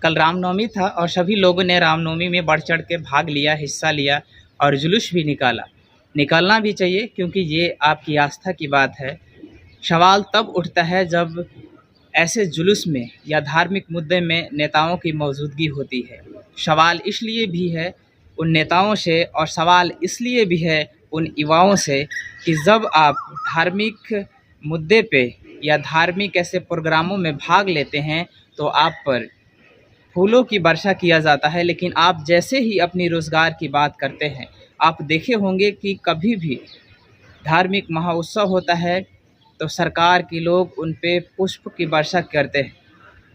कल रामनवमी था और सभी लोगों ने रामनवमी में बढ़ चढ़ के भाग लिया, हिस्सा लिया और जुलूस भी निकाला। निकालना भी चाहिए क्योंकि ये आपकी आस्था की बात है। सवाल तब उठता है जब ऐसे जुलूस में या धार्मिक मुद्दे में नेताओं की मौजूदगी होती है। सवाल इसलिए भी है उन नेताओं से और सवाल इसलिए भी है उन युवाओं से कि जब आप धार्मिक मुद्दे पे या धार्मिक ऐसे प्रोग्रामों में भाग लेते हैं तो आप पर फूलों की वर्षा किया जाता है, लेकिन आप जैसे ही अपनी रोज़गार की बात करते हैं, आप देखे होंगे कि कभी भी धार्मिक महोत्सव होता है तो सरकार के लोग उन पे पुष्प की वर्षा करते हैं।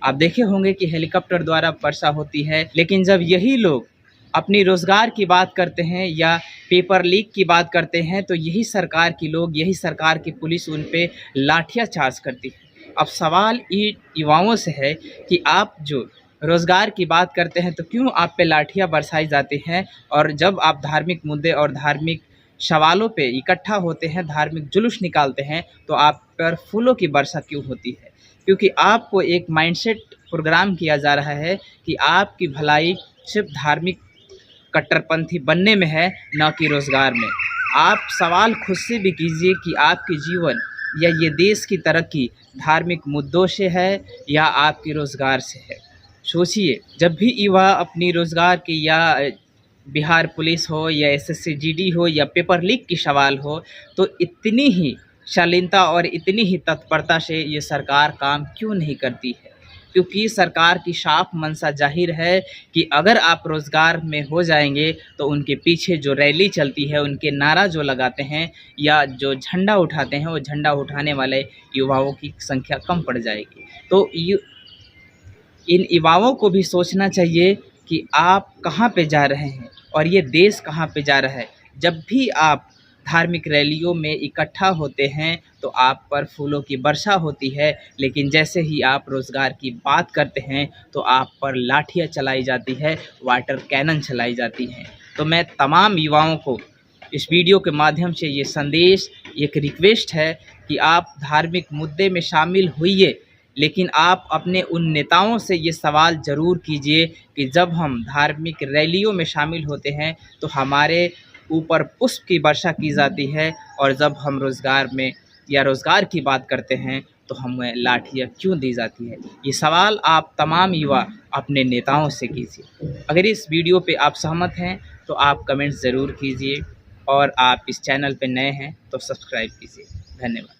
आप देखे होंगे कि हेलीकॉप्टर द्वारा वर्षा होती है, लेकिन जब यही लोग अपनी रोज़गार की बात करते हैं या पेपर लीक की बात करते हैं तो यही सरकार के लोग, यही सरकार की पुलिस उन पे लाठियाँ चार्ज करती है। अब सवाल युवाओं से है कि आप जो रोज़गार की बात करते हैं तो क्यों आप पे लाठियाँ बरसाई जाती हैं, और जब आप धार्मिक मुद्दे और धार्मिक सवालों पे इकट्ठा होते हैं, धार्मिक जुलूस निकालते हैं, तो आप पर फूलों की वर्षा क्यों होती है? क्योंकि आपको एक माइंडसेट प्रोग्राम किया जा रहा है कि आपकी भलाई सिर्फ धार्मिक कट्टरपंथी बनने में है, ना कि रोज़गार में। आप सवाल खुद से भी कीजिए कि आपके जीवन या ये देश की तरक्की धार्मिक मुद्दों से है या आपके रोज़गार से है। सोचिए, जब भी युवा अपनी रोज़गार की या बिहार पुलिस हो या एसएससी जीडी हो या पेपर लीक की सवाल हो, तो इतनी ही शालीनता और इतनी ही तत्परता से ये सरकार काम क्यों नहीं करती है? क्योंकि सरकार की साफ मंशा ज़ाहिर है कि अगर आप रोज़गार में हो जाएंगे तो उनके पीछे जो रैली चलती है, उनके नारा जो लगाते हैं या जो झंडा उठाते हैं, वो झंडा उठाने वाले युवाओं की संख्या कम पड़ जाएगी। तो इन युवाओं को भी सोचना चाहिए कि आप कहाँ पे जा रहे हैं और ये देश कहाँ पे जा रहा है। जब भी आप धार्मिक रैलियों में इकट्ठा होते हैं तो आप पर फूलों की वर्षा होती है, लेकिन जैसे ही आप रोज़गार की बात करते हैं तो आप पर लाठियाँ चलाई जाती है, वाटर कैनन चलाई जाती हैं। तो मैं तमाम युवाओं को इस वीडियो के माध्यम से ये संदेश, एक रिक्वेस्ट है कि आप धार्मिक मुद्दे में शामिल होइए, लेकिन आप अपने उन नेताओं से ये सवाल ज़रूर कीजिए कि जब हम धार्मिक रैलियों में शामिल होते हैं तो हमारे ऊपर पुष्प की वर्षा की जाती है, और जब हम रोज़गार में या रोज़गार की बात करते हैं तो हमें लाठियाँ क्यों दी जाती है। ये सवाल आप तमाम युवा अपने नेताओं से कीजिए। अगर इस वीडियो पे आप सहमत हैं तो आप कमेंट्स ज़रूर कीजिए, और आप इस चैनल पे नए हैं तो सब्सक्राइब कीजिए। धन्यवाद।